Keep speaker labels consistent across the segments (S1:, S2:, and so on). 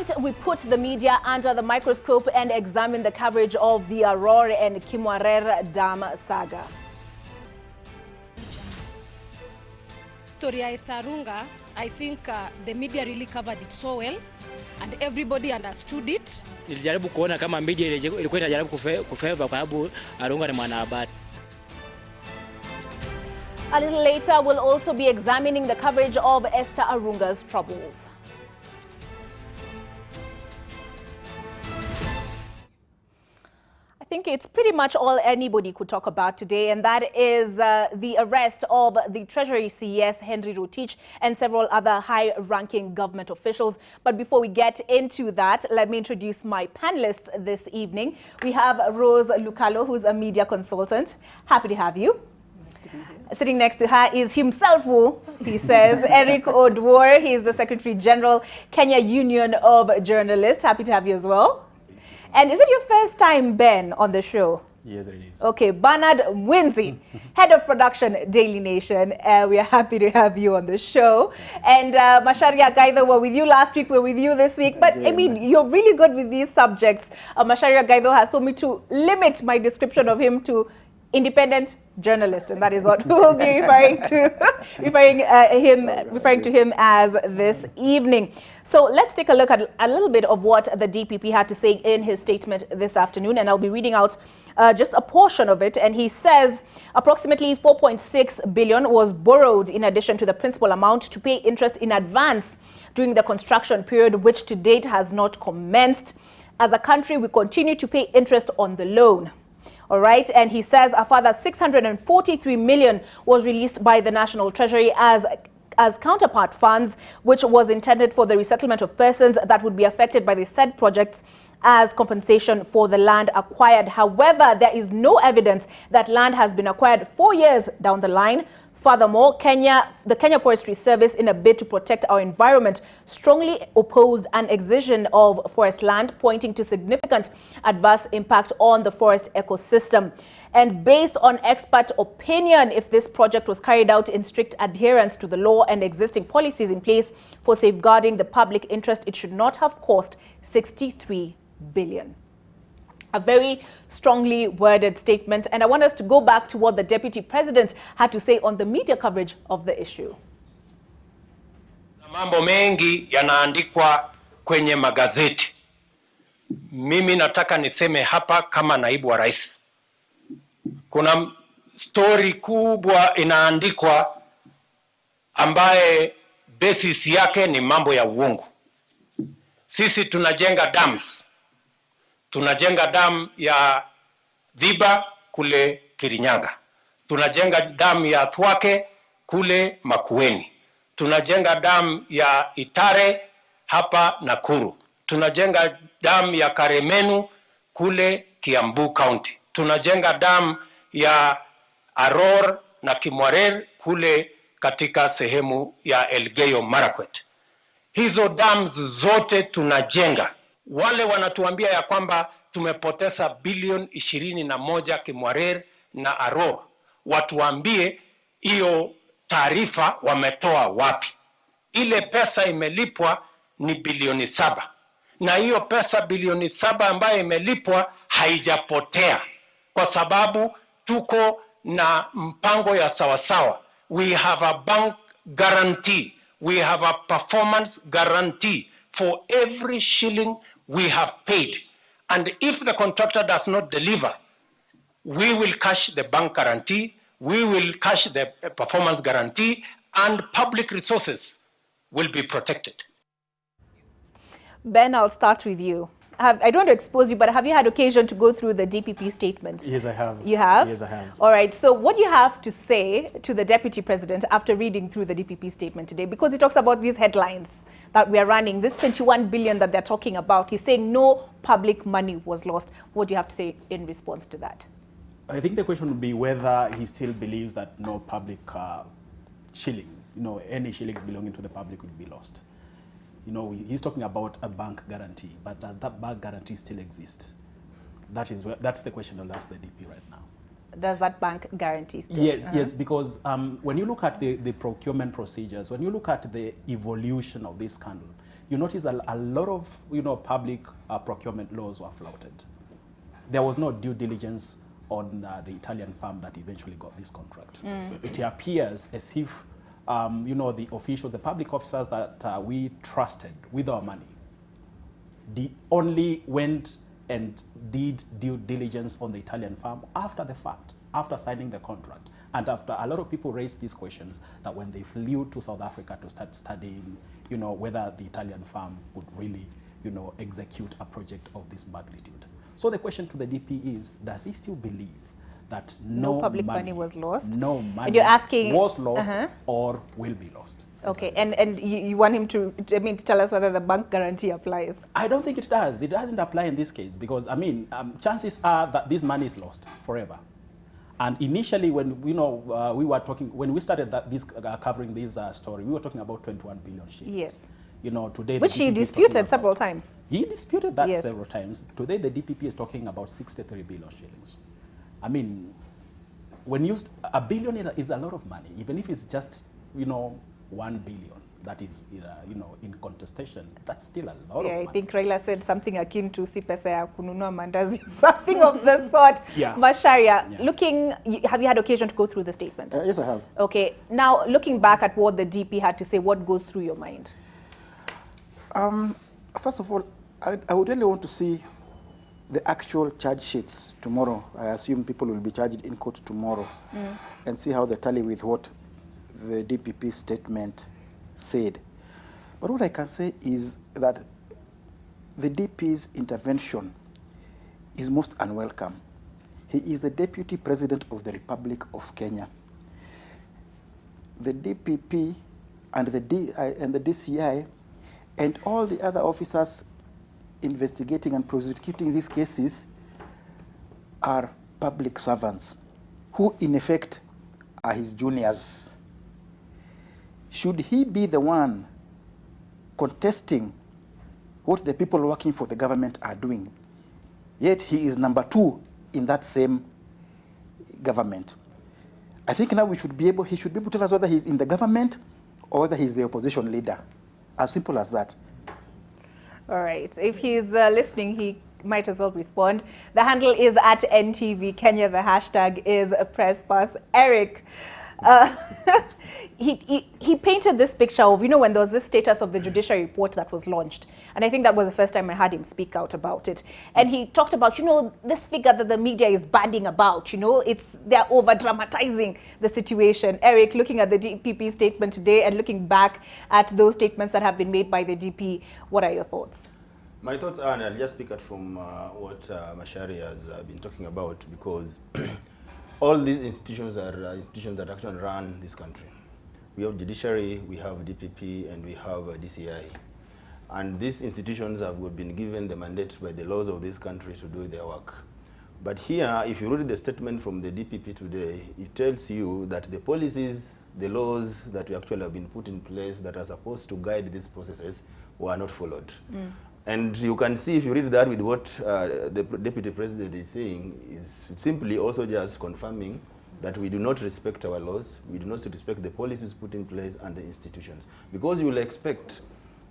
S1: Tonight, we put the media under the microscope and examine the coverage of the Arror and Kimwarer Dam saga.
S2: Story Arror, I think the media really covered it so well and everybody understood it.
S3: Nilijaribu kuona kama media ilikuwa inajaribu kufeva kwa sababu Arror ni mwanahabari.
S1: A little later, we'll also be examining the coverage of Esther Arunga's troubles. I think it's pretty much all anybody could talk about today, and that is the arrest of the Treasury CS Henry Rotich and several other high-ranking government officials. But before we get into that, let me introduce my panelists this evening. We have Rose Lucalo, who's a media consultant. Happy to have you.
S4: Nice to be here.
S1: Sitting next to her is himself, he says, Eric Odwor. He is the Secretary General, Kenya Union of Journalists. Happy to have you as well. And is it your first time, Ben, on the show?
S4: Yes, it is.
S1: Okay, Bernard Winzi, Head of Production, Daily Nation. We are happy to have you on the show. And Macharia Gaido were with you last week, we're with you this week. But, I mean, you're really good with these subjects. Macharia Gaido has told me to limit my description of him to independent journalist, and that is what we'll be referring to him as this evening. So let's take a look at a little bit of what the DPP had to say in his statement this afternoon, and I'll be reading out just a portion of it. And he says approximately 4.6 billion was borrowed in addition to the principal amount to pay interest in advance during the construction period, which to date has not commenced. As a country, we continue to pay interest on the loan. All right, and he says a further 643 million was released by the National Treasury as counterpart funds, which was intended for the resettlement of persons that would be affected by the said projects as compensation for the land acquired. However, there is no evidence that land has been acquired 4 years down the line. Furthermore, the Kenya Forestry Service, in a bid to protect our environment, strongly opposed an excision of forest land, pointing to significant adverse impact on the forest ecosystem. And based on expert opinion, if this project was carried out in strict adherence to the law and existing policies in place for safeguarding the public interest, it should not have cost 63 billion. A very strongly worded statement. And I want us to go back to what the Deputy President had to say on the media coverage of the issue.
S5: Mambo mengi yanaandikwa kwenye magazeti. Mimi nataka niseme hapa kama naibu wa rais. Kuna story kubwa inaandikwa ambaye basis yake ni mambo ya uongo. Sisi tunajenga dams. Tunajenga dam ya Dhiba kule Kirinyaga. Tunajenga dam ya Thwake kule Makueni. Tunajenga dam ya Itare hapa Nakuru. Tunajenga dam ya Karemenu kule Kiambu County. Tunajenga dam ya Arror na Kimwarer kule katika sehemu ya Elgeyo Marakwet. Hizo dams zote tunajenga. Wale wanatuambia ya kwamba tumepoteza bilioni 21 Kimwarer na Arror. Watuambie hiyo taarifa wametoa wapi. Ile pesa imelipwa ni bilioni 7. Na hiyo pesa bilioni 7 ambayo imelipwa haijapotea. Kwa sababu tuko na mpango ya sawasawa. We have a bank guarantee. We have a performance guarantee for every shilling we have paid. And if the contractor does not deliver, we will cash the bank guarantee, we will cash the performance guarantee, and public resources will be protected.
S1: Ben, I'll start with you. I don't want to expose you, but have you had occasion to go through the DPP statement?
S4: Yes, I have.
S1: You have?
S4: Yes, I have.
S1: All right. So what do you have to say to the Deputy President after reading through the DPP statement today? Because he talks about these headlines that we are running, this 21 billion that they're talking about. He's saying no public money was lost. What do you have to say in response to that?
S4: I think the question would be whether he still believes that no public shilling, any shilling belonging to the public would be lost. He's talking about a bank guarantee, but does that bank guarantee still exist? That's the question I'll ask the DP right now.
S1: Does that bank guarantee still?
S4: Yes, yes, because when you look at the procurement procedures, when you look at the evolution of this scandal, you notice a lot of public procurement laws were flouted. There was no due diligence on the Italian firm that eventually got this contract. It appears as if the officials, the public officers that we trusted with our money, only went and did due diligence on the Italian firm after the fact, after signing the contract. And after a lot of people raised these questions that when they flew to South Africa to start studying, whether the Italian firm would really, execute a project of this magnitude. So the question to the DP is, does he still believe that
S1: no public money was lost?
S4: No money
S1: and you're asking,
S4: was lost or will be lost.
S1: Okay, and you want him to tell us whether the bank guarantee applies? I
S4: don't think it does. It doesn't apply in this case because, chances are that this money is lost forever. And initially, when we were talking, when we started covering this story, we were talking about 21 billion shillings.
S1: Yes.
S4: Today,
S1: which he disputed several times.
S4: He disputed that several times. Today, the DPP is talking about 63 billion shillings. When used, a billion is a lot of money, even if it's just 1 billion. That is, in contestation. That's still a lot of money.
S1: I think Raila said something akin to si pesa ya kununua mandazi, something of the sort.
S4: Yeah.
S1: Masharia, have you had occasion to go through the statement?
S6: Yes, I have.
S1: Okay. Now, looking back at what the DP had to say, what goes through your mind?
S6: First of all, I would really want to see the actual charge sheets tomorrow. I assume people will be charged in court tomorrow and see how they tally with what the DPP statement said. But what I can say is that the DP's intervention is most unwelcome. He is the Deputy President of the Republic of Kenya. The DPP and the DCI and all the other officers investigating and prosecuting these cases are public servants who, in effect, are his juniors. Should he be the one contesting what the people working for the government are doing, yet he is number 2 in that same government? I think now he should be able to tell us whether he's in the government or whether he's the opposition leader. As simple as that.
S1: All right. If he's listening, he might as well respond. The handle is at NTV Kenya. The hashtag is Press Pass. Eric, he painted this picture of, when there was this status of the judiciary report that was launched. And I think that was the first time I heard him speak out about it. And he talked about, this figure that the media is bandying about, they're over-dramatizing the situation. Eric, looking at the DPP statement today and looking back at those statements that have been made by the DP, what are your thoughts?
S7: My thoughts are, and I'll just pick up from what Mashari has been talking about, because all these institutions are institutions that actually run this country. We have judiciary, we have DPP, and we have DCI. And these institutions have been given the mandate by the laws of this country to do their work. But here, if you read the statement from the DPP today, it tells you that the policies, the laws that we actually have been put in place that are supposed to guide these processes were not followed. And you can see, if you read that with what the Deputy President is saying, is simply also just confirming that we do not respect our laws, we do not respect the policies put in place and the institutions. Because you will expect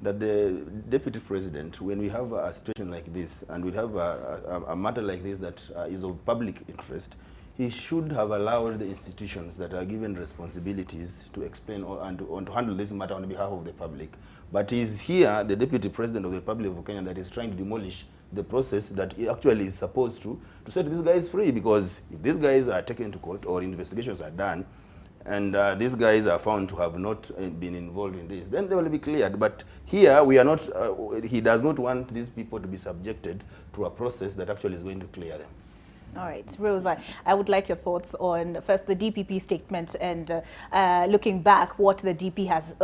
S7: that the Deputy President, when we have a situation like this, and we have a matter like this that is of public interest, he should have allowed the institutions that are given responsibilities to explain and to handle this matter on behalf of the public. But he's here, the Deputy President of the Republic of Kenya, that is trying to demolish the process that he actually is supposed to set these guys free. Because if these guys are taken to court or investigations are done, and these guys are found to have not been involved in this, then they will be cleared. But here, we are not, he does not want these people to be subjected to a process that actually is going to clear them.
S1: All right, Rosa, I would like your thoughts on, first, the DPP statement and looking back, what the DP has,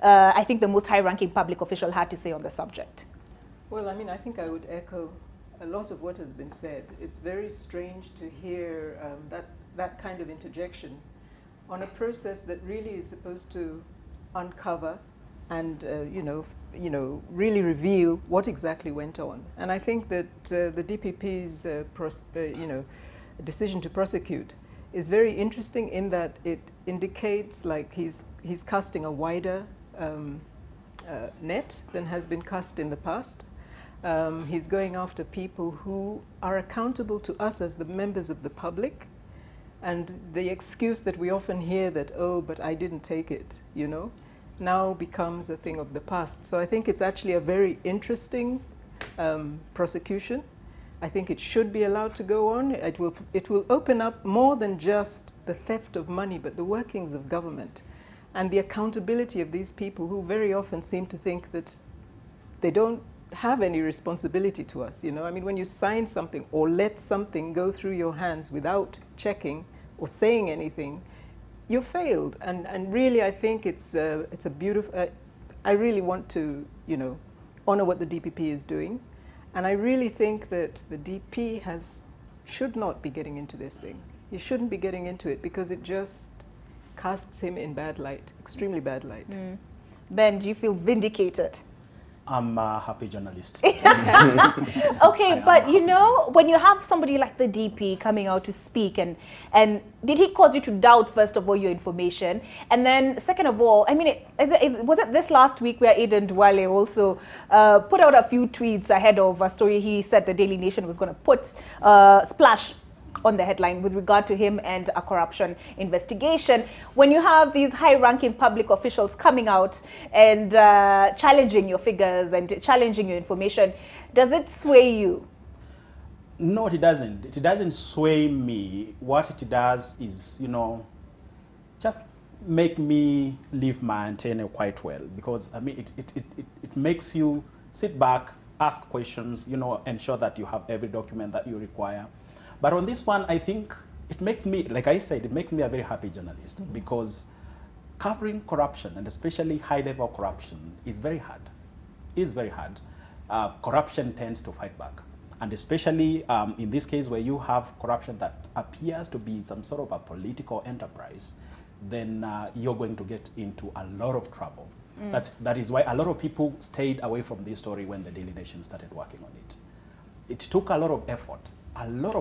S1: I think the most high-ranking public official had to say on the subject.
S8: Well, I think I would echo a lot of what has been said. It's very strange to hear that kind of interjection on a process that really is supposed to uncover and really reveal what exactly went on. And I think that the DPP's decision to prosecute is very interesting in that it indicates like he's casting a wider net than has been cast in the past. He's going after people who are accountable to us as the members of the public. And the excuse that we often hear that, oh, but I didn't take it, you know, now becomes a thing of the past. So I think it's actually a very interesting prosecution. I think it should be allowed to go on. It will open up more than just the theft of money, but the workings of government and the accountability of these people who very often seem to think that they don't have any responsibility to us, you know. I mean, when you sign something or let something go through your hands without checking or saying anything, you failed. And really, I think it's a beautiful, I really want to, you know, honor what the DPP is doing. And I really think that the DP should not be getting into this thing. He shouldn't be getting into it because it just casts him in bad light, extremely bad light.
S1: Ben, do you feel vindicated?
S4: I'm a happy journalist.
S1: Okay, but you know, when you have somebody like the DP coming out to speak, and did he cause you to doubt, first of all, your information? And then, second of all, I mean, was it this last week where Aiden Duale also put out a few tweets ahead of a story he said the Daily Nation was going to put, splash on the headline with regard to him and a corruption investigation? When you have these high-ranking public officials coming out and challenging your figures and challenging your information, does it sway you?
S4: No, it doesn't. It doesn't sway me. What it does is, you know, just make me leave my antenna quite well, because I mean, it makes you sit back, ask questions, you know, ensure that you have every document that you require. But on this one, I think it makes me, like I said, it makes me a very happy journalist, because covering corruption, and especially high-level corruption, is very hard. Is very hard. Corruption tends to fight back. And especially in this case where you have corruption that appears to be some sort of a political enterprise, then you're going to get into a lot of trouble. That is why a lot of people stayed away from this story when the Daily Nation started working on it. It took a lot of effort, a lot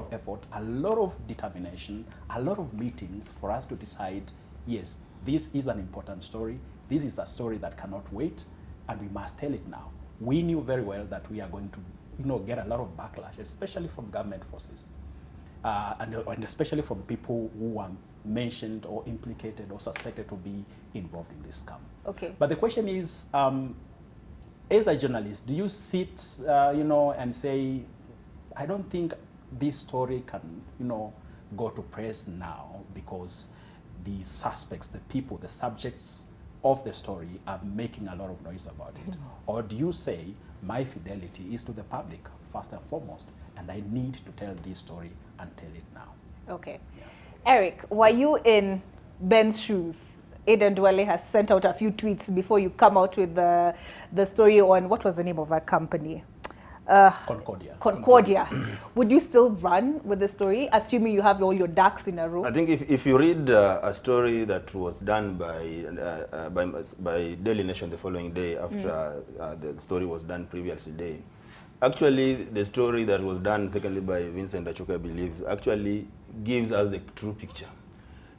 S4: of determination, a lot of meetings for us to decide, yes, this is an important story. This is a story that cannot wait, and we must tell it now. We knew very well that we are going to, you know, get a lot of backlash, especially from government forces, and especially from people who are mentioned or implicated or suspected to be involved in this scam.
S1: Okay.
S4: But the question is, as a journalist, do you sit, you know, and say, I don't think this story can, you know, go to press now because the suspects, the people, the subjects of the story are making a lot of noise about it? Or do you say, my fidelity is to the public, first and foremost, and I need to tell this story and tell it now?
S1: Okay. Yeah. Eric, were you in Ben's shoes? Aiden Duale has sent out a few tweets before you come out with the story on, what was the name of that company? Concordia. Would you still run with the story, assuming you have all your ducks in a row?
S7: I think if you read a story that was done by Daily Nation the following day after the story was done previous day, actually the story that was done secondly by Vincent Achuka, I believe, actually gives us the true picture.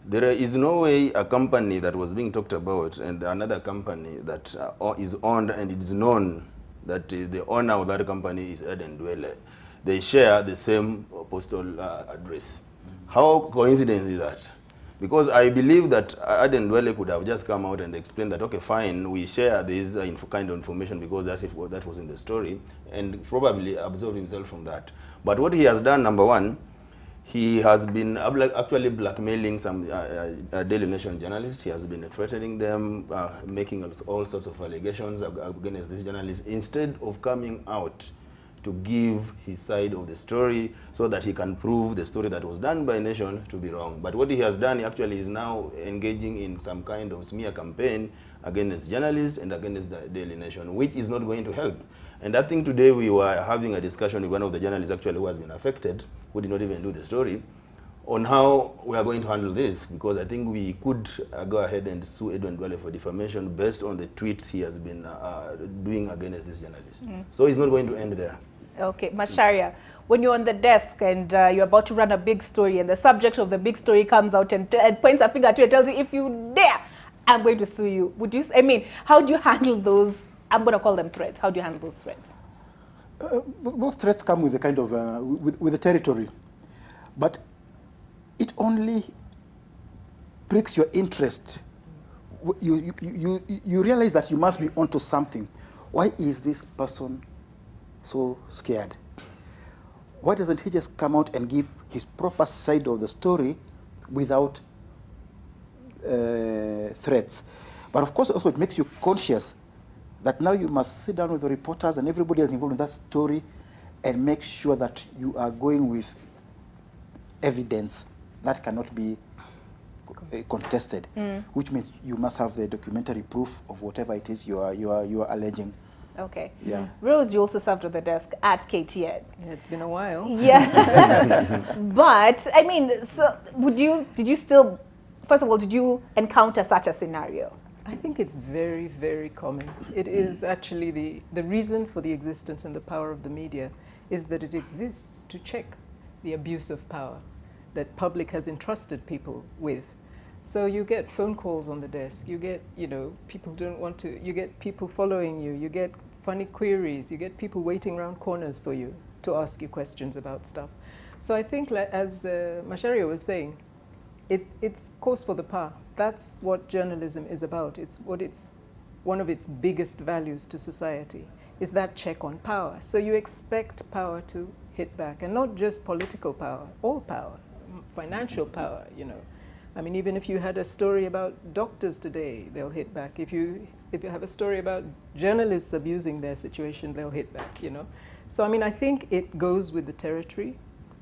S7: There is no way a company that was being talked about and another company that is owned and it is known that the owner of that company is Aiden Duale, they share the same postal address. How coincidence is that? Because I believe that Aiden Duale could have just come out and explained that, okay, fine, we share this kind of information because that was in the story, and probably absolve himself from that. But what he has done, number one, he has been actually blackmailing some Daily Nation journalists. He has been threatening them, making all sorts of allegations against these journalists, instead of coming out to give his side of the story so that he can prove the story that was done by Nation to be wrong. But what he has done actually is now engaging in some kind of smear campaign against journalists and against the Daily Nation, which is not going to help. And I think today we were having a discussion with one of the journalists actually who has been affected, who did not even do the story, on how we are going to handle this, because I think we could go ahead and sue Aiden Duale for defamation based on the tweets he has been doing against this journalist. So it's not going to end there.
S1: Okay, Macharia, when you're on the desk and you're about to run a big story and the subject of the big story comes out and points a finger at you and tells you, if you dare, I'm going to sue you. Would you, I mean, how do you handle those I'm going to call them threats. How do you handle those threats?
S6: Those threats come with a kind of with the territory, but it only pricks your interest. You realize that you must be onto something. Why is this person so scared? Why doesn't he just come out and give his proper side of the story without threats? But of course, also it makes you conscious that now you must sit down with the reporters and everybody else involved in that story and make sure that you are going with evidence that cannot be contested, which means you must have the documentary proof of whatever it is you are alleging.
S1: Okay.
S6: Yeah.
S1: Rose, you also served at the desk at KTN.
S8: Yeah, it's been a while.
S1: Yeah. But, I mean, so did you still, first of all, did you encounter such a scenario?
S8: I think it's very, very common. It is actually the reason for the existence and the power of the media is that it exists to check the abuse of power that public has entrusted people with. So you get phone calls on the desk, you get, people don't want to, you get people following you, you get funny queries, you get people waiting around corners for you to ask you questions about stuff. So I think, as Macharia was saying, it's cause for the power. That's what journalism is about. It's one of its biggest values to society, is that check on power. So you expect power to hit back, and not just political power, all power, financial power, I mean, even if you had a story about doctors today, they'll hit back. If you have a story about journalists abusing their situation, they'll hit back, So, I mean, I think it goes with the territory,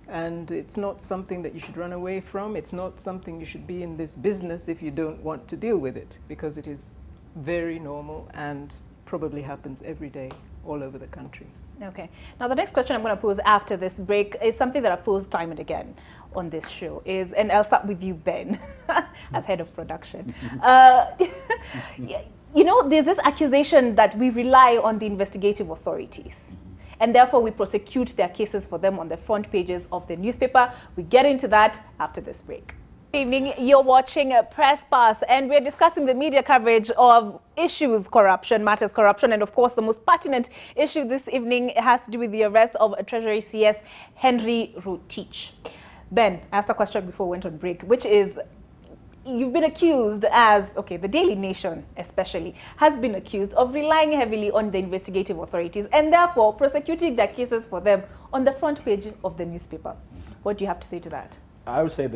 S8: and it's not something that you should run away from. It's not something you should be in this business if you don't want to deal with it, because it is very normal and probably happens every day all over the country.
S1: Okay. Now, the next question I'm going to pose after this break is something that I've posed time and again on this show, and I'll start with you, Ben, as head of production. There's this accusation that we rely on the investigative authorities, and therefore we prosecute their cases for them on the front pages of the newspaper. We get into that after this break. Good evening, you're watching Press Pass, and we're discussing the media coverage of issues matters corruption, and of course the most pertinent issue this evening has to do with the arrest of Treasury CS Henry Rotich. Ben, I asked a question before we went on break, which is, you've been accused the Daily Nation especially, has been accused of relying heavily on the investigative authorities and therefore prosecuting their cases for them on the front page of the newspaper. What do you have to say to that?
S4: I would say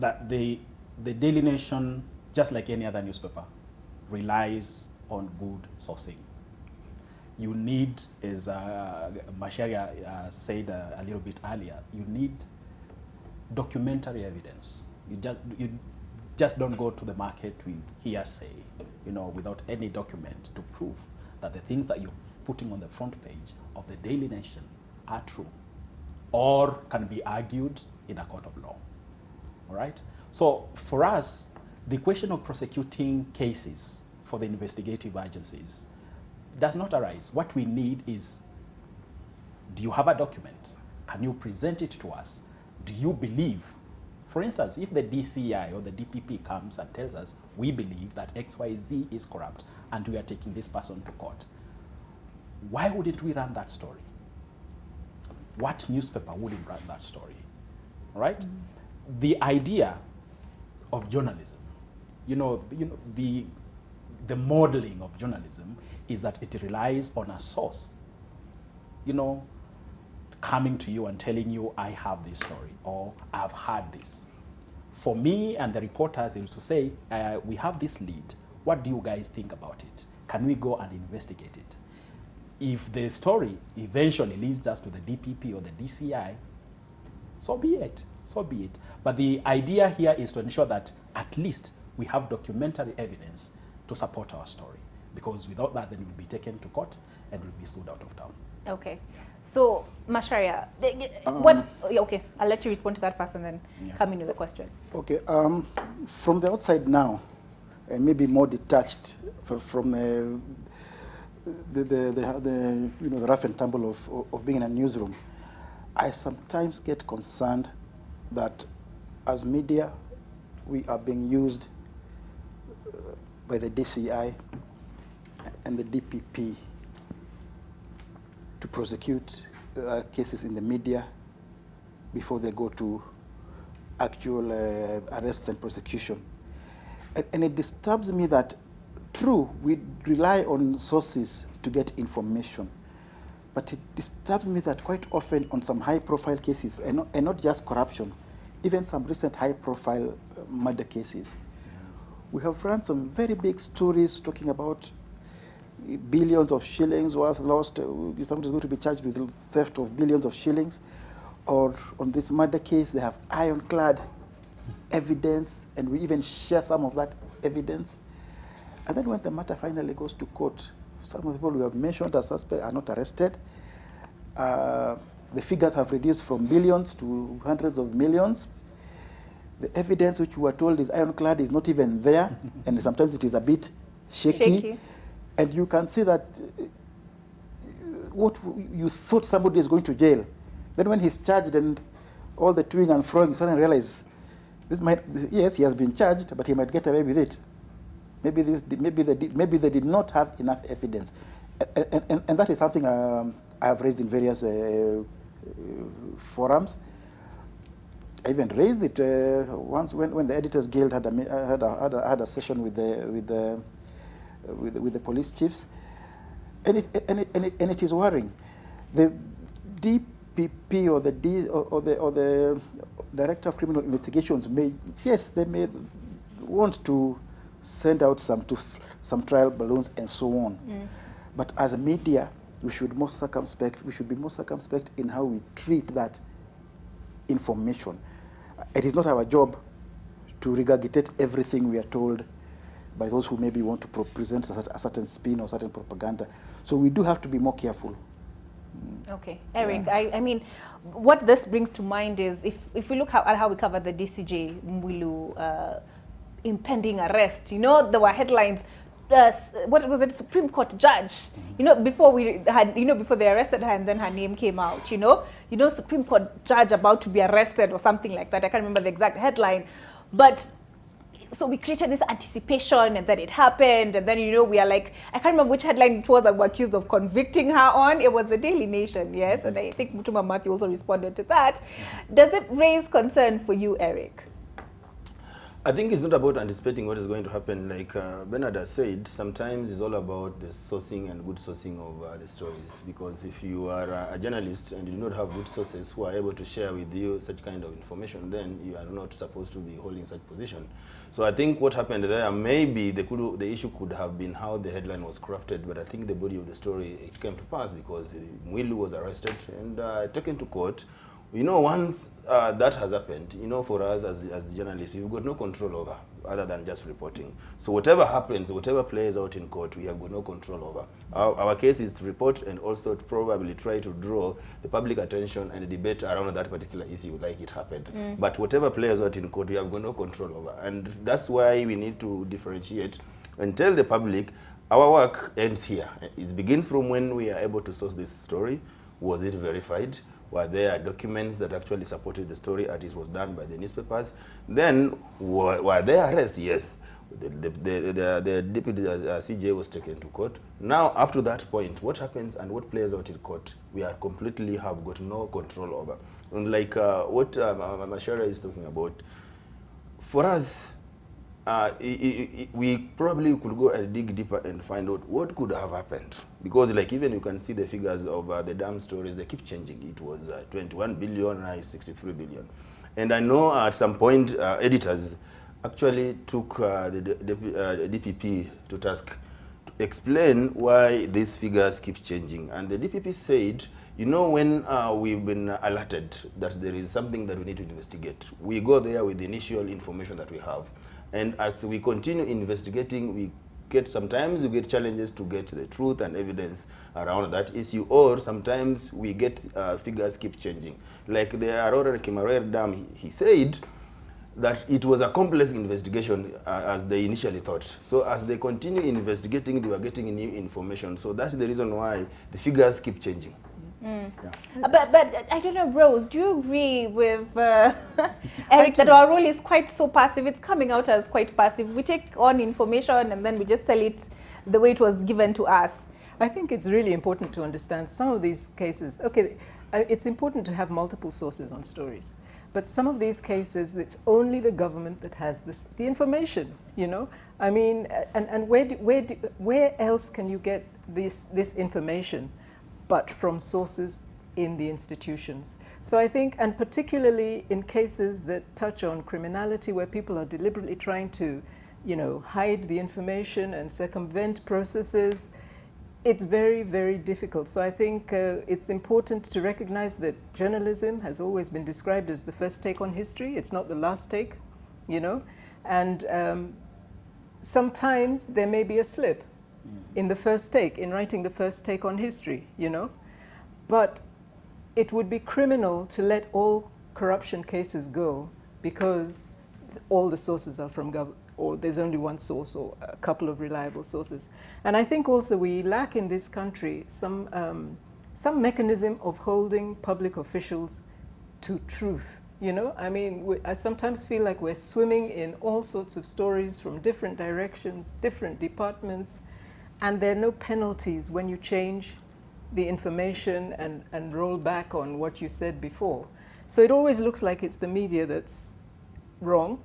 S4: that the Daily Nation, just like any other newspaper, relies on good sourcing. You need, as Macharia said a little bit earlier, you need documentary evidence. You just don't go to the market with hearsay, without any document to prove that the things that you're putting on the front page of the Daily Nation are true or can be argued in a court of law. All right? So for us, the question of prosecuting cases for the investigative agencies does not arise. What we need is, do you have a document? Can you present it to us? Do you believe? For instance, if the DCI or the DPP comes and tells us, we believe that XYZ is corrupt and we are taking this person to court, why wouldn't we run that story? What newspaper wouldn't run that story? All right? The idea of journalism, the modeling of journalism is that it relies on a source, coming to you and telling you, I have this story, or I've heard this. For me and the reporters, it was to say, we have this lead. What do you guys think about it? Can we go and investigate it? If the story eventually leads us to the DPP or the DCI, so be it. So be it. But the idea here is to ensure that at least we have documentary evidence to support our story. Because without that, then we'll be taken to court and we'll be sued out of town.
S1: Okay. So, Macharia, okay, I'll let you respond to that first and then come in with a question.
S6: Okay, from the outside now, and maybe more detached from the rough and tumble of being in a newsroom, I sometimes get concerned that as media, we are being used by the DCI and the DPP to prosecute cases in the media before they go to actual arrests and prosecution. And it disturbs me that, true, we rely on sources to get information, but it disturbs me that quite often on some high-profile cases, and not just corruption, even some recent high-profile murder cases, we have run some very big stories talking about billions of shillings worth lost. Somebody is going to be charged with theft of billions of shillings. Or on this murder case, they have ironclad evidence, and we even share some of that evidence. And then when the matter finally goes to court, some of the people we have mentioned as suspects are not arrested. The figures have reduced from billions to hundreds of millions. The evidence which we were told is ironclad is not even there, and sometimes it is a bit shaky. And you can see that what you thought somebody is going to jail, then when he's charged and all the toing and froing, you suddenly realize this might, yes, he has been charged, but he might get away with it. Maybe they did not have enough evidence, and that is something I have raised in various forums. I even raised it once when the Editors Guild had a session with the police chiefs, and it is worrying. The DPP or the Director of Criminal Investigations may want to send out some trial balloons and so on, but as a media, we should be more circumspect in how we treat that information. It is not our job to regurgitate everything we are told by those who maybe want to present a certain spin or certain propaganda. So we do have to be more careful.
S1: Okay, Eric, yeah. I mean, what this brings to mind is if we look at how we covered the DCJ Mwilu impending arrest, you know, there were headlines, what was it, Supreme Court judge, you know, before they arrested her and then her name came out, you know, Supreme Court judge about to be arrested or something like that. I can't remember the exact headline, but so we created this anticipation, and then it happened, and then, you know, we are like, I can't remember which headline it was that we're accused of convicting her on. It was the Daily Nation, yes, and I think Mutuma Matthew also responded to that. Does it raise concern for you, Eric?
S7: I think it's not about anticipating what is going to happen. Like Bernard has said, sometimes it's all about the sourcing and good sourcing of the stories. Because if you are a journalist and you do not have good sources who are able to share with you such kind of information, then you are not supposed to be holding such position. So I think what happened there, maybe the issue could have been how the headline was crafted, but I think the body of the story, it came to pass because Mwilu was arrested and taken to court. You know, once that has happened, you know, for us as journalists, we've got no control over other than just reporting. So whatever happens, whatever plays out in court, we have got no control over. Our case is to report and also to probably try to draw the public attention and debate around that particular issue like it happened. But whatever plays out in court, we have got no control over. And that's why we need to differentiate and tell the public our work ends here. It begins from when we are able to source this story. Was it verified? Were there documents that actually supported the story as it was done by the newspapers? Then, were there arrests? Yes. The deputy CJ was taken to court. Now, up to that point, what happens and what plays out in court, we are completely have got no control over. And like what Mashara is talking about, for us, we probably could go and dig deeper and find out what could have happened. Because like even you can see the figures of the dam stories, they keep changing. It was 21 billion, now it's 63 billion. And I know at some point editors actually took the DPP to task to explain why these figures keep changing. And the DPP said, you know, when we've been alerted that there is something that we need to investigate, we go there with the initial information that we have. And as we continue investigating, we sometimes we get challenges to get the truth and evidence around that issue, or sometimes we get figures keep changing. Like the Arror and Kimwarer Dam, he said that it was a complex investigation as they initially thought. So as they continue investigating, they were getting new information. So that's the reason why the figures keep changing. Yeah.
S1: But I don't know, Rose, do you agree with Eric that our role is quite so passive? It's coming out as quite passive. We take on information and then we just tell it the way it was given to us?
S8: I think it's really important to understand some of these cases. Okay, it's important to have multiple sources on stories. But some of these cases, it's only the government that has the information, you know? I mean, and where else can you get this information but from sources in the institutions? So I think, and particularly in cases that touch on criminality where people are deliberately trying to, you know, hide the information and circumvent processes, it's very, very difficult. So I think it's important to recognize that journalism has always been described as the first take on history. It's not the last take, you know? And sometimes there may be a slip in the first take, in writing the first take on history, you know? But it would be criminal to let all corruption cases go because all the sources are from government, or there's only one source or a couple of reliable sources. And I think also we lack in this country some mechanism of holding public officials to truth, you know? I mean, I sometimes feel like we're swimming in all sorts of stories from different directions, different departments, and there are no penalties when you change the information and roll back on what you said before. So it always looks like it's the media that's wrong,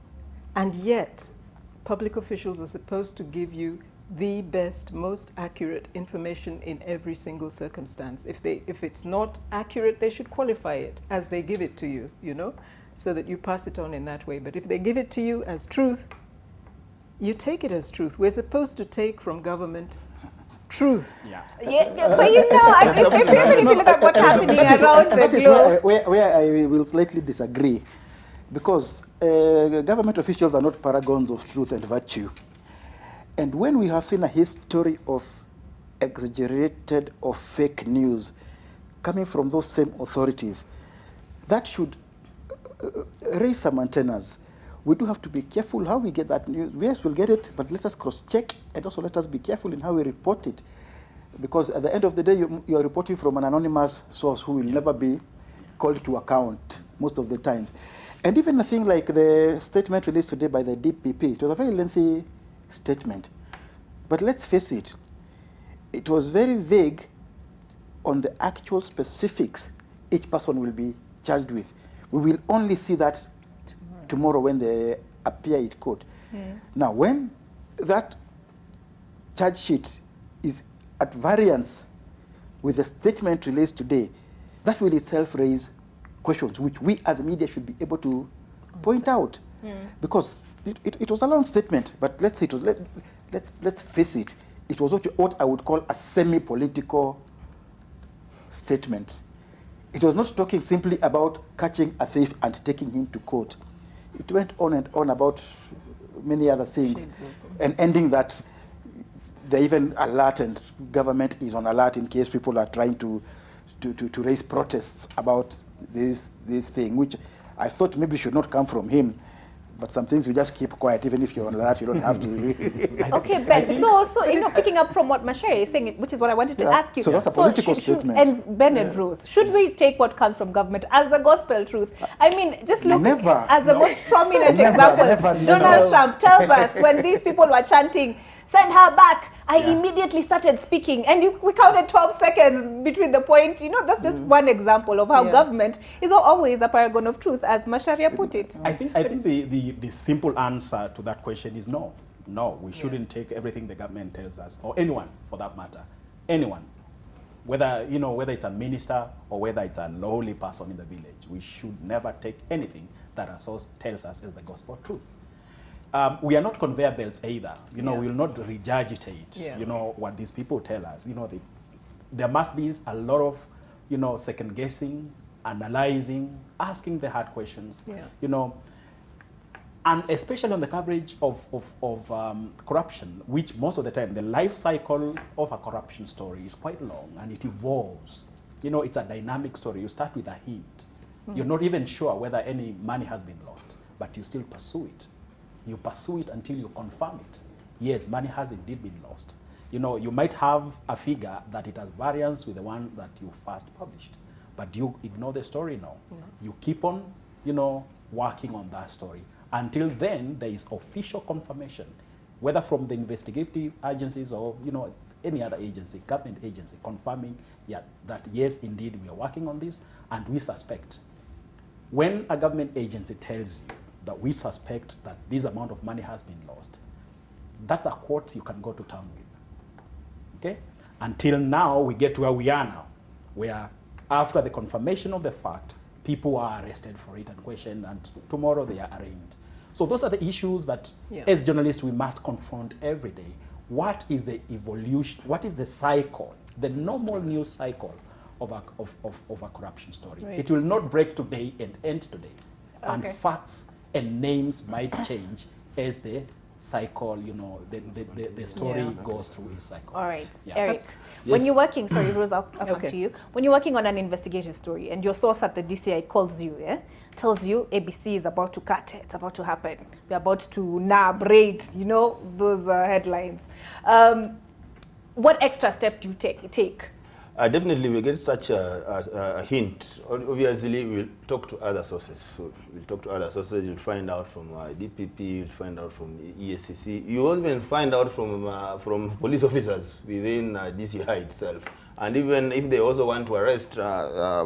S8: and yet public officials are supposed to give you the best, most accurate information in every single circumstance. If it's not accurate, they should qualify it as they give it to you, you know, so that you pass it on in that way. But if they give it to you as truth, you take it as truth. We're supposed to take from government truth.
S1: Yeah, but you know, if you look at what's happening around the globe.
S6: Where I will slightly disagree, because government officials are not paragons of truth and virtue. And when we have seen a history of exaggerated or fake news coming from those same authorities, that should raise some antennas. We do have to be careful how we get that news. Yes, we'll get it, but let us cross-check, and also let us be careful in how we report it. Because at the end of the day, you are reporting from an anonymous source who will never be called to account most of the times. And even a thing like the statement released today by the DPP, it was a very lengthy statement. But let's face it, it was very vague on the actual specifics each person will be charged with. We will only see that tomorrow when they appear in court. Now, when that charge sheet is at variance with the statement released today, that will itself raise questions which we as media should be able to point out. Because it was a long statement, but let's face it, it was what I would call a semi-political statement. It was not talking simply about catching a thief and taking him to court. It went on and on about many other things, and ending that they're even alert and government is on alert in case people are trying to raise protests about this thing, which I thought maybe should not come from him. But some things you just keep quiet, even if you're on alert, you don't have to.
S1: Okay, Ben, so you know, picking up from what Macharia is saying, which is what I wanted to ask you.
S6: So that's a political statement.
S1: And Ben and Bruce, should we take what comes from government as the gospel truth? I mean, just look as the most prominent example. Donald Trump tells us when these people were chanting, "Send her back," I immediately started speaking, and we counted 12 seconds between the point. You know, that's just one example of how government is always a paragon of truth, as Macharia put it.
S4: I think the simple answer to that question is no. No, we shouldn't take everything the government tells us, or anyone for that matter, anyone. Whether it's a minister or whether it's a lowly person in the village, we should never take anything that a source tells us as the gospel truth. We are not conveyor belts either. We will not regurgitate, what these people tell us. There must be a lot of, second guessing, analyzing, asking the hard questions, and especially on the coverage of corruption, which most of the time, the life cycle of a corruption story is quite long and it evolves. It's a dynamic story. You start with a hint. You're not even sure whether any money has been lost, but you still pursue it. You pursue it until you confirm it. Yes, money has indeed been lost. You might have a figure that it has variance with the one that you first published, but you ignore the story now. You keep on, working on that story. Until then, there is official confirmation. whether from the investigative agencies or, you know, any other agency, government agency, confirming that yes, indeed, we are working on this and we suspect. When a government agency tells you that we suspect that this amount of money has been lost, that's a quote you can go to town with, okay? Until now, we get to where we are now, where after the confirmation of the fact, people are arrested for it and questioned, and tomorrow they are arraigned. So those are the issues that, as journalists, we must confront every day. What is the evolution, what is the cycle, the normal news cycle of a corruption story?
S1: Right.
S4: It will not break today and end today.
S1: Okay.
S4: And facts and names might change as the cycle, you know, the story goes through its cycle.
S1: All right,
S4: Yeah.
S1: Eric, when you're working, sorry, Rose, I'll come to you. When you're working on an investigative story and your source at the DCI calls you, tells you ABC is about to cut, it's about to happen, we're about to nab, raid, you know, those headlines. What extra step do you take?
S7: Definitely, we get such a hint. Obviously, we'll talk to other sources. So we'll talk to other sources. You'll find out from DPP. You'll find out from ESCC. You will even find out from police officers within DCI itself. And even if they also want to arrest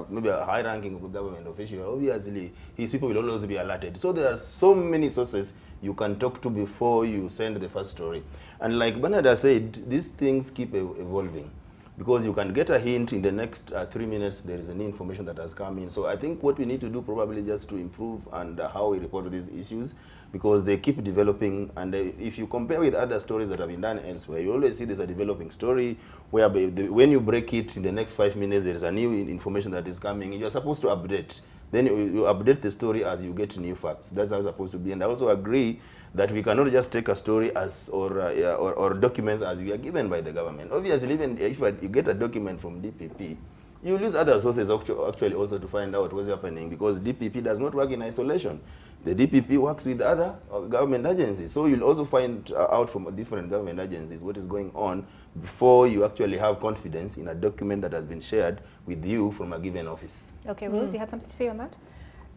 S7: maybe a high-ranking government official, obviously his people will always be alerted. So there are so many sources you can talk to before you send the first story. And like Bernard has said, these things keep evolving. Because you can get a hint in the next 3 minutes, there is any information that has come in. So I think what we need to do probably just to improve and how we report these issues, because they keep developing. And if you compare with other stories that have been done elsewhere, you always see there's a developing story where when you break it in the next 5 minutes, there is a new information that is coming. You're supposed to update. Then you update the story as you get new facts. That's how it's supposed to be. And I also agree that we cannot just take a story as or documents as we are given by the government. Obviously, even if you get a document from DPP, you will use other sources actually also to find out what's happening, because DPP does not work in isolation. The DPP works with other government agencies. So you'll also find out from different government agencies what is going on before you actually have confidence in a document that has been shared with you from a given office.
S1: Okay, Rose, you had something to say on that?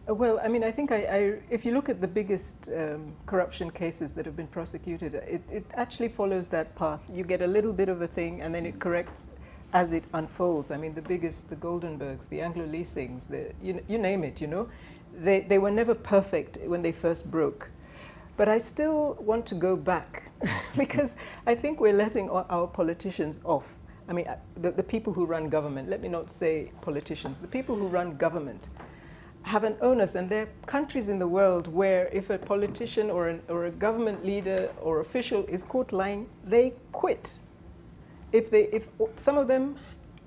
S8: Well, I mean, I think if you look at the biggest corruption cases that have been prosecuted, it actually follows that path. You get a little bit of a thing and then it corrects as it unfolds. I mean, the biggest, the Goldenbergs, the Anglo Leasings, you name it, you know. They were never perfect when they first broke. But I still want to go back because I think we're letting our politicians off. I mean, the people who run government, let me not say politicians, the people who run government have an onus, and there are countries in the world where if a politician or a government leader or official is caught lying, they quit. If some of them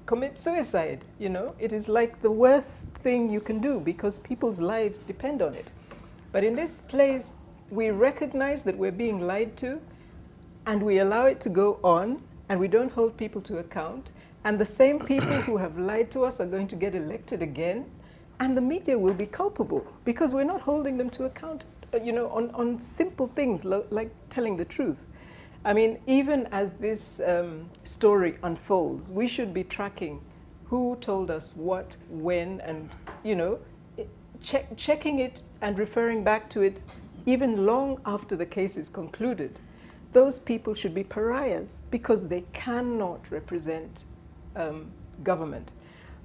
S8: commit suicide, you know, it is like the worst thing you can do because people's lives depend on it. But in this place, we recognize that we're being lied to, and we allow it to go on, and we don't hold people to account. And the same people who have lied to us are going to get elected again, and the media will be culpable because we're not holding them to account, you know, on simple things like telling the truth. I mean, even as this story unfolds, we should be tracking who told us what, when, and, you know, checking it and referring back to it even long after the case is concluded. Those people should be pariahs because they cannot represent government.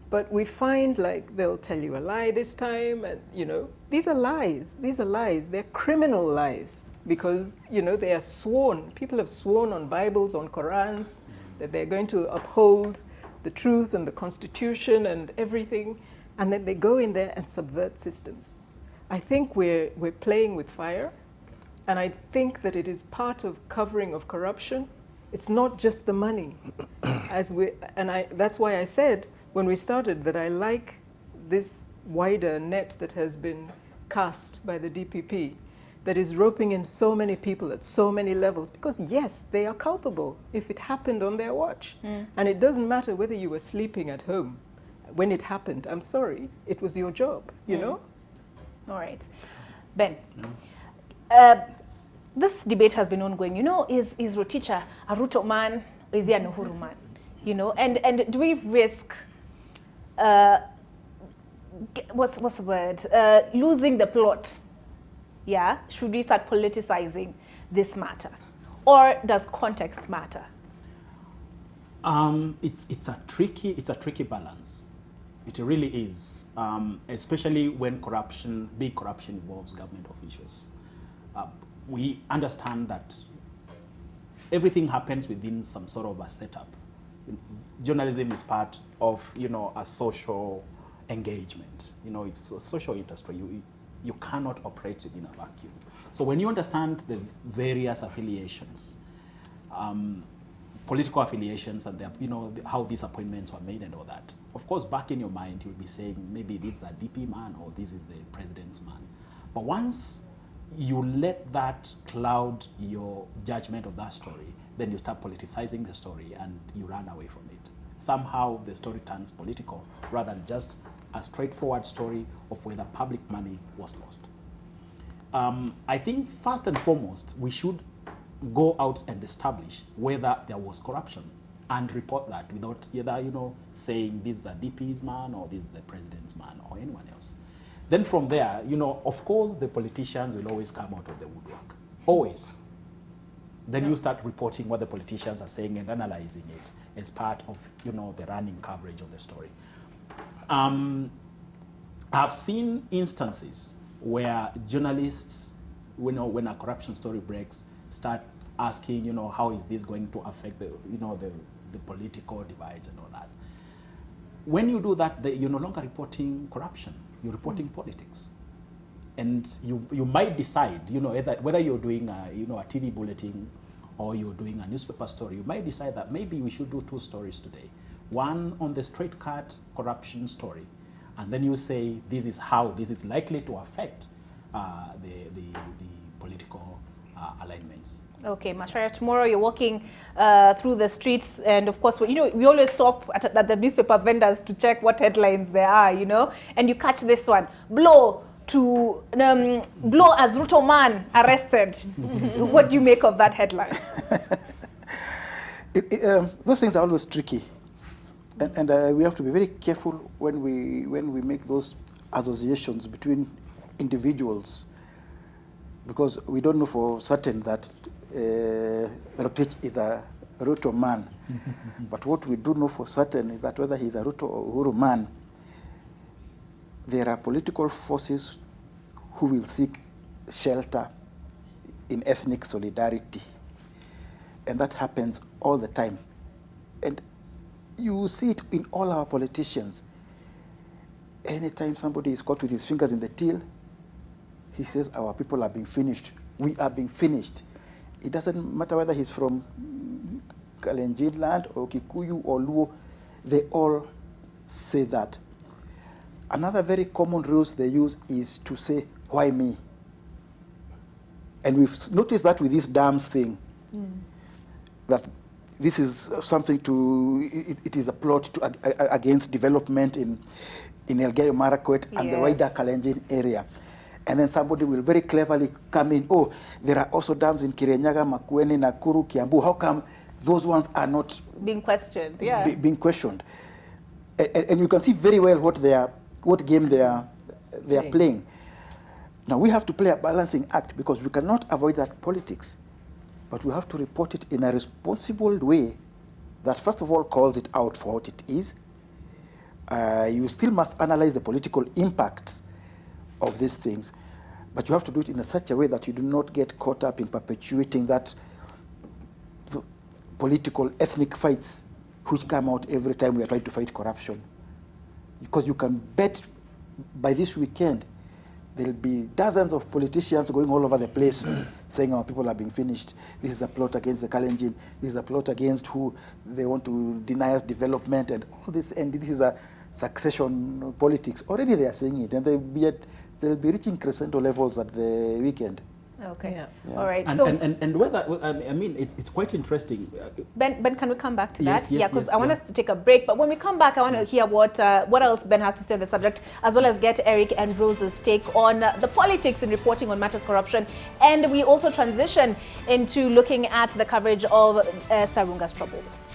S8: But we find like they'll tell you a lie this time, and you know, these are lies. These are lies. They're criminal lies because, you know, they are sworn. People have sworn on Bibles, on Qurans, that they're going to uphold the truth and the Constitution and everything, and then they go in there and subvert systems. I think we're playing with fire. And I think that it is part of covering of corruption. It's not just the money. That's why I said when we started that I like this wider net that has been cast by the DPP that is roping in so many people at so many levels, because yes, they are culpable if it happened on their watch. And it doesn't matter whether you were sleeping at home when it happened. I'm sorry, it was your job, you know?
S1: All right. Ben. This debate has been ongoing. You know, is Rotich a Ruto man, or is he an Uhuru man? You know, and do we risk, what's the word, losing the plot? Yeah, should we start politicizing this matter? or does context matter?
S4: It's a tricky balance. It really is, especially when big corruption involves government officials. We understand that everything happens within some sort of a setup. Journalism is part of, a social engagement. It's a social industry. You cannot operate within a vacuum. So when you understand the various affiliations, political affiliations, and how these appointments were made and all that, of course, back in your mind, you'll be saying, maybe this is a DP man or this is the president's man. But once you let that cloud your judgment of that story, then you start politicizing the story and you run away from it. Somehow the story turns political rather than just a straightforward story of whether public money was lost. I think first and foremost, we should go out and establish whether there was corruption and report that without either, saying this is a DP's man or this is the president's man or anyone else. Then from there, of course, the politicians will always come out of the woodwork. Always. Then you start reporting what the politicians are saying and analyzing it as part of, the running coverage of the story. I've seen instances where journalists, when a corruption story breaks, start asking, how is this going to affect the political divides and all that. When you do that, you're no longer reporting corruption, you're reporting politics. And you might decide, whether you're doing a TV bulletin or you're doing a newspaper story, you might decide that maybe we should do two stories today. One on the straight cut corruption story, and then you say this is how this is likely to affect the political alignments.
S1: Okay, Macharia, tomorrow you're walking through the streets, and of course, we always stop at the newspaper vendors to check what headlines there are, and you catch this one: blow as Ruto man arrested. What do you make of that headline?
S6: Those things are always tricky, and we have to be very careful when we make those associations between individuals, because we don't know for certain that Rotich is a Ruto man. But what we do know for certain is that whether he's a Ruto or Uhuru man, there are political forces who will seek shelter in ethnic solidarity. And that happens all the time. And you see it in all our politicians. Anytime somebody is caught with his fingers in the till, he says, our people are being finished. We are being finished. It doesn't matter whether he's from Kalenjin land or Kikuyu or Luo, they all say that. Another very common ruse they use is to say, why me? And we've noticed that with this dams thing, that this is something it is a plot against development in Elgeyo Marakwet and the wider Kalenjin area. And then somebody will very cleverly come in, oh, there are also dams in Kirinyaga, Makueni, Nakuru, Kiambu. How come those ones are not
S1: being questioned?
S6: Being questioned. And you can see very well what game they are playing. Now we have to play a balancing act, because we cannot avoid that politics, but we have to report it in a responsible way that first of all calls it out for what it is. You still must analyze the political impacts of these things, but you have to do it in such a way that you do not get caught up in perpetuating that political ethnic fights which come out every time we are trying to fight corruption. Because you can bet by this weekend there'll be dozens of politicians going all over the place saying our people are being finished. This is a plot against the Kalenjin. This is a plot against who they want to deny us development and all this. And this is a succession politics. Already they are saying it, and they'll be reaching crescendo levels at the weekend.
S1: Okay.
S6: Yeah.
S1: All right.
S4: And whether, I mean, it's quite interesting.
S1: Ben, can we come back to that?
S4: Yes,
S1: because I want us to take a break. But when we come back, I want to hear what else Ben has to say on the subject, as well as get Eric and Rose's take on the politics in reporting on matters corruption. And we also transition into looking at the coverage of Starunga's troubles.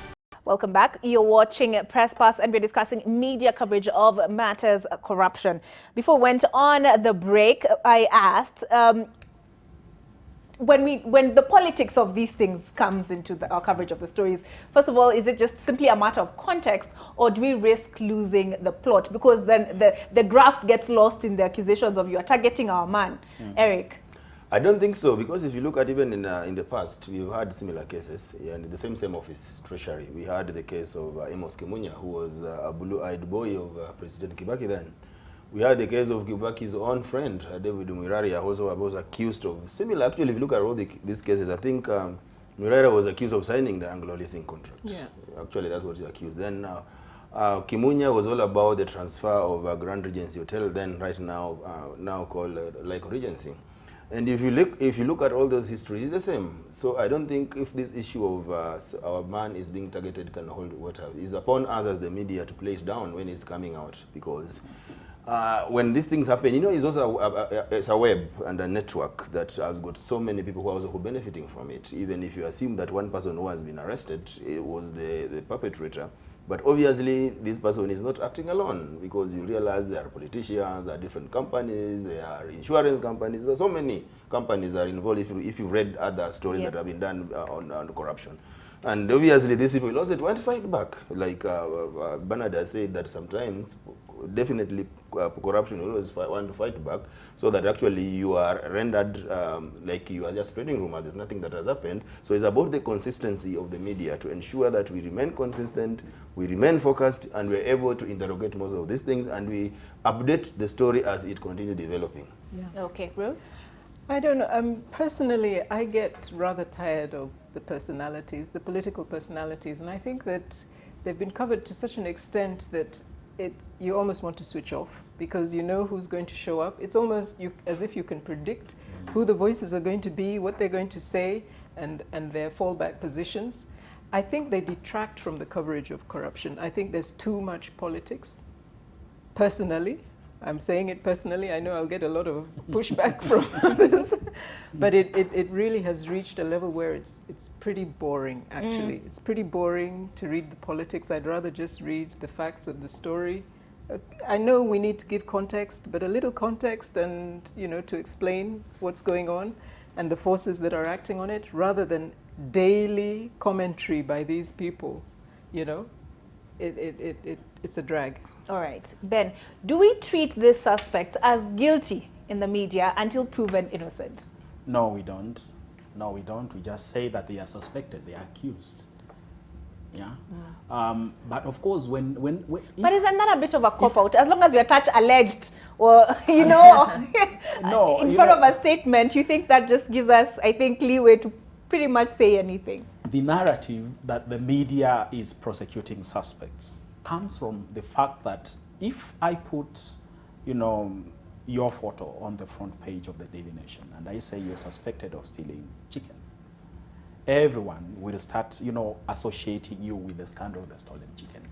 S1: Welcome back. You're watching Press Pass, and we're discussing media coverage of matters corruption. Before we went on the break, I asked, when the politics of these things comes into our coverage of the stories, first of all, is it just simply a matter of context, or do we risk losing the plot? Because then the graft gets lost in the accusations of you are targeting our man. Eric?
S7: I don't think so, because if you look at even in the past, we've had similar cases, and in the same office, Treasury. We had the case of Amos Kimunya, who was a blue-eyed boy of President Kibaki then. We had the case of Kibaki's own friend, David Mwirari, also was accused of similar. Actually, if you look at all these cases, I think Mwirari was accused of signing the Anglo leasing contract. Yeah. Actually, that's what he accused. Then Kimunya was all about the transfer of a Grand Regency Hotel, then right now now called Lyco Regency. And if you look at all those histories, it's the same. So I don't think if this issue of our man is being targeted can hold water. It's upon us as the media to play it down when it's coming out, because when these things happen, you know, it's also it's a web and a network that has got so many people who are also benefiting from it. Even if you assume that one person who has been arrested was the perpetrator, but obviously this person is not acting alone, because you realize there are politicians, there are different companies, there are insurance companies, there are so many companies that are involved if you read other stories that have been done on corruption. And obviously these people also want to fight back. Like Bernard has said that sometimes definitely corruption will always want to fight back, so that actually you are rendered like you are just spreading rumors. There's nothing that has happened. So it's about the consistency of the media to ensure that we remain consistent, we remain focused, and we're able to interrogate most of these things, and we update the story as it continues developing.
S1: Yeah. Okay, Rose?
S8: I don't know. Personally, I get rather tired of the personalities, the political personalities, and I think that they've been covered to such an extent that you almost want to switch off, because you know who's going to show up. It's almost as if you can predict who the voices are going to be, what they're going to say, and their fallback positions. I think they detract from the coverage of corruption. I think there's too much politics, personally. I'm saying it personally. I know I'll get a lot of pushback from others, but it really has reached a level where it's pretty boring, actually. It's pretty boring to read the politics. I'd rather just read the facts of the story. I know we need to give context, but a little context, and you know, to explain what's going on and the forces that are acting on it, rather than daily commentary by these people, you know. It's a drag.
S1: All right. Ben, do we treat this suspect as guilty in the media until proven innocent?
S4: No, we don't. No, we don't. We just say that they are suspected, they are accused. Yeah. But of course, when
S1: but isn't that a bit of a cop-out? As long as you attach alleged, or, you know,
S4: no,
S1: in front of a statement, you think that just gives us, I think, leeway to pretty much say anything.
S4: The narrative that the media is prosecuting suspects comes from the fact that if I put, you know, your photo on the front page of the Daily Nation and I say you're suspected of stealing chicken, everyone will start, you know, associating you with the scandal of the stolen chicken.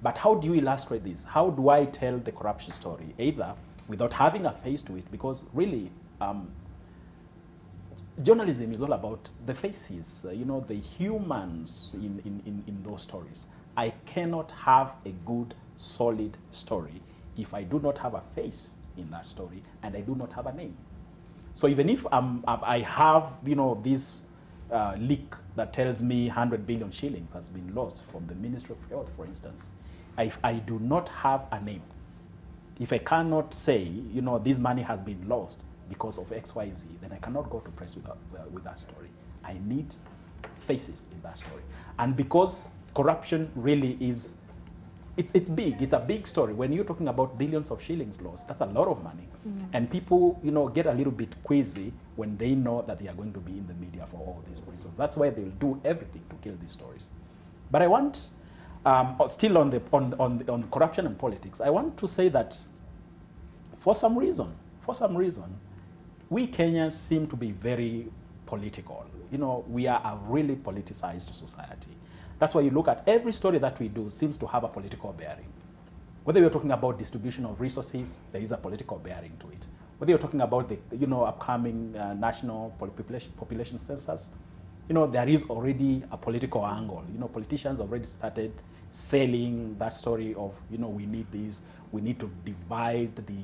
S4: But how do you illustrate this? How do I tell the corruption story? Either without having a face to it, because really, journalism is all about the faces, you know, the humans in those stories. I cannot have a good, solid story if I do not have a face in that story and I do not have a name. So even if I have, you know, this leak that tells me 100 billion shillings has been lost from the Ministry of Health, for instance, if I do not have a name, if I cannot say, you know, this money has been lost because of XYZ, then I cannot go to press with that story. I need faces in that story. And because corruption really is, it's big, it's a big story. When you're talking about billions of shillings lost, that's a lot of money. And people, you know, get a little bit queasy when they know that they are going to be in the media for all these reasons. That's why they'll do everything to kill these stories. But I want, still on corruption and politics, I want to say that for some reason, we Kenyans seem to be very political. You know, we are a really politicized society. That's why you look at every story that we do seems to have a political bearing. Whether you're talking about distribution of resources, there is a political bearing to it. Whether you're talking about the, you know, upcoming national population census, you know, there is already a political angle. You know, politicians already started selling that story of, you know, we need this, we need to divide the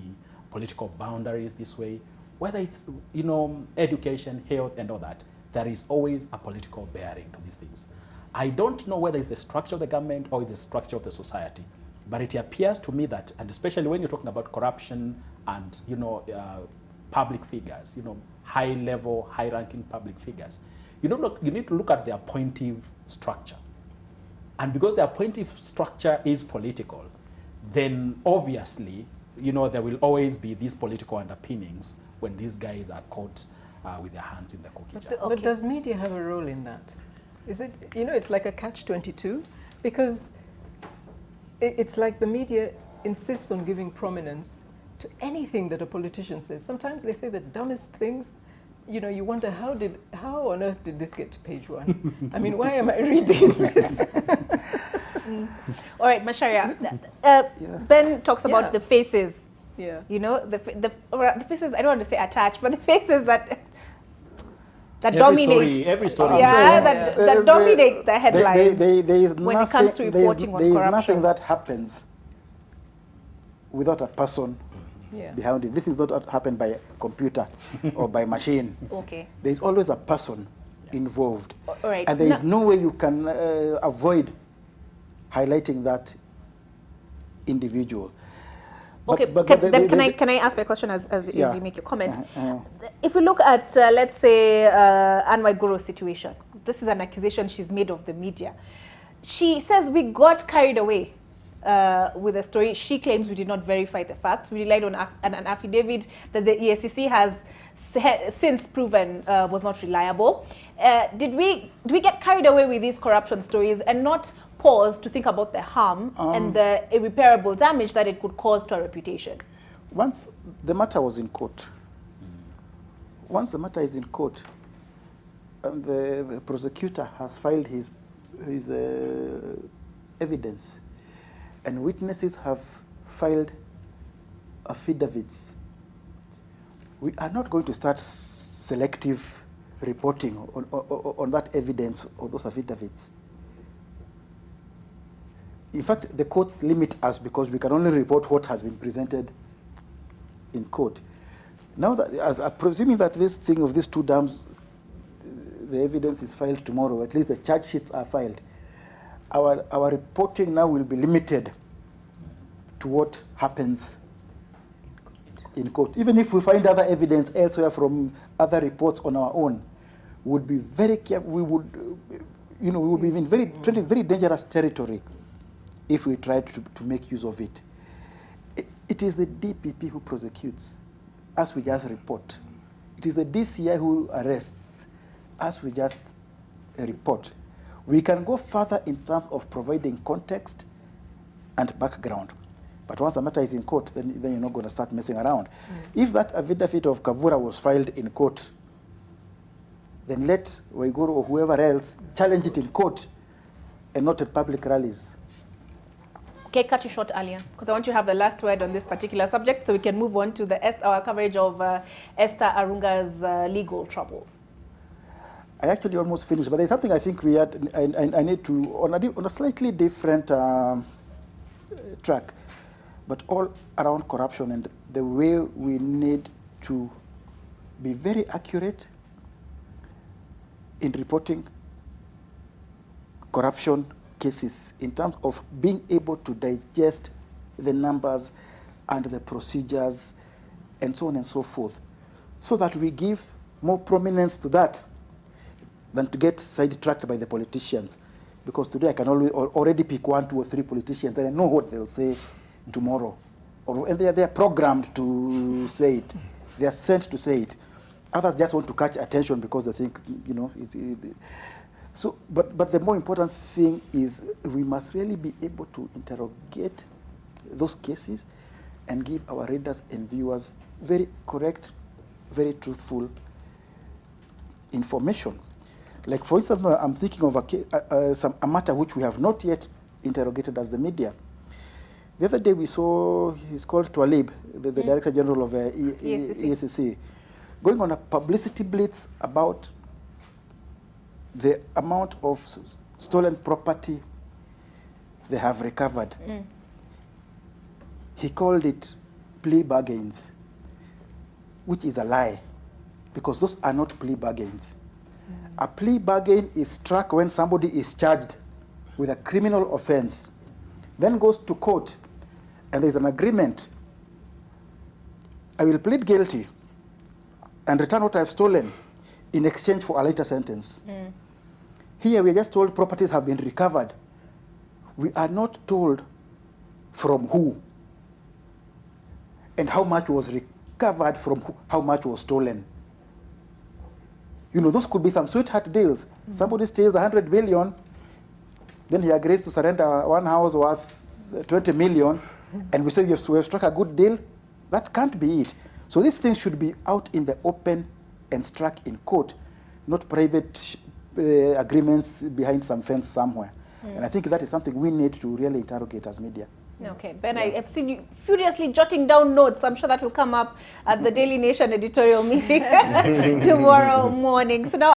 S4: political boundaries this way. whether it's, you know, education, health, and all that, there is always a political bearing to these things. I don't know whether it's the structure of the government or the structure of the society, but it appears to me that, and especially when you're talking about corruption and, you know, public figures, you know, high-level, high-ranking public figures, you need to look at the appointive structure. And because the appointive structure is political, then obviously, you know, there will always be these political underpinnings when these guys are caught with their hands in the cookie jar.
S8: But does media have a role in that? Is it, you know, it's like a catch-22, because it's like the media insists on giving prominence to anything that a politician says. Sometimes they say the dumbest things. You know, you wonder how on earth did this get to page 1? I mean, why am I reading this?
S1: All right, Macharia. Ben talks about the faces.
S8: Yeah.
S1: You know, the faces, I don't want to say attached, but the faces that dominate.
S4: Every story.
S1: Yeah, that dominate the headlines
S6: There is
S1: when
S6: nothing,
S1: it comes to reporting on
S6: there is
S1: corruption.
S6: nothing that happens without a person
S8: Yeah.
S6: behind it. This is not happened by computer or by machine.
S1: Okay.
S6: There is always a person involved.
S1: All right.
S6: And there is no way you can avoid highlighting that individual.
S1: Okay, can I ask my question as
S6: Yeah.
S1: you make your comment? If we look at, let's say, Anne Waiguru's situation, this is an accusation she's made of the media. She says we got carried away with the story. She claims we did not verify the facts. We relied on an affidavit that the ESCC has since proven was not reliable. Did we get carried away with these corruption stories and not pause to think about the harm and the irreparable damage that it could cause to our reputation?
S6: Once the matter was in court, once the matter is in court, and the prosecutor has filed his evidence, and witnesses have filed affidavits, we are not going to start selective reporting on that evidence or those affidavits. In fact, the courts limit us because we can only report what has been presented in court. Now that, presuming that this thing of these 2 dams, the evidence is filed tomorrow, at least the charge sheets are filed, our reporting now will be limited to what happens in court. Even if we find other evidence elsewhere from other reports on our own, we would be very careful. We would, we would be in very dangerous territory if we tried to make use of it. It is the DPP who prosecutes, as we just report. It is the DCI who arrests, as we just report. We can go further in terms of providing context and background. But once the matter is in court, then you're not going to start messing around. If that affidavit of Kabura was filed in court, then let Waiguru or whoever else challenge it in court and not at public rallies.
S1: Okay, cut you short earlier, because I want you to have the last word on this particular subject so we can move on to our coverage of Esther Arunga's legal troubles.
S6: I actually almost finished, but there's something I think we had. I need to, on a slightly different track, but all around corruption and the way we need to be very accurate in reporting corruption cases in terms of being able to digest the numbers and the procedures and so on and so forth, so that we give more prominence to that than to get sidetracked by the politicians. Because today I can already pick 1, 2, or 3 politicians and I know what they'll say tomorrow. And they are programmed to say it. They are sent to say it. Others just want to catch attention because they think, So, but the more important thing is we must really be able to interrogate those cases and give our readers and viewers very correct, very truthful information. Like, for instance, I'm thinking of a matter which we have not yet interrogated as the media. The other day we saw, he's called Twalib, the Director General of ESCC, going on a publicity blitz about the amount of stolen property they have recovered. He called it plea bargains. which is a lie, because those are not plea bargains. A plea bargain is struck when somebody is charged with a criminal offense, then goes to court, and there's an agreement. I will plead guilty and return what I've stolen in exchange for a later sentence. Here we are just told properties have been recovered. We are not told from who and how much was recovered from who, how much was stolen. You know, those could be some sweetheart deals. Somebody steals 100 billion, then he agrees to surrender one house worth 20 million, and we say we have struck a good deal. That can't be it. So these things should be out in the open and struck in court, not private agreements behind some fence somewhere. And I think that is something we need to really interrogate as media.
S1: Okay, Ben, I have seen you furiously jotting down notes. I'm sure that will come up at the Daily Nation editorial meeting tomorrow morning. So now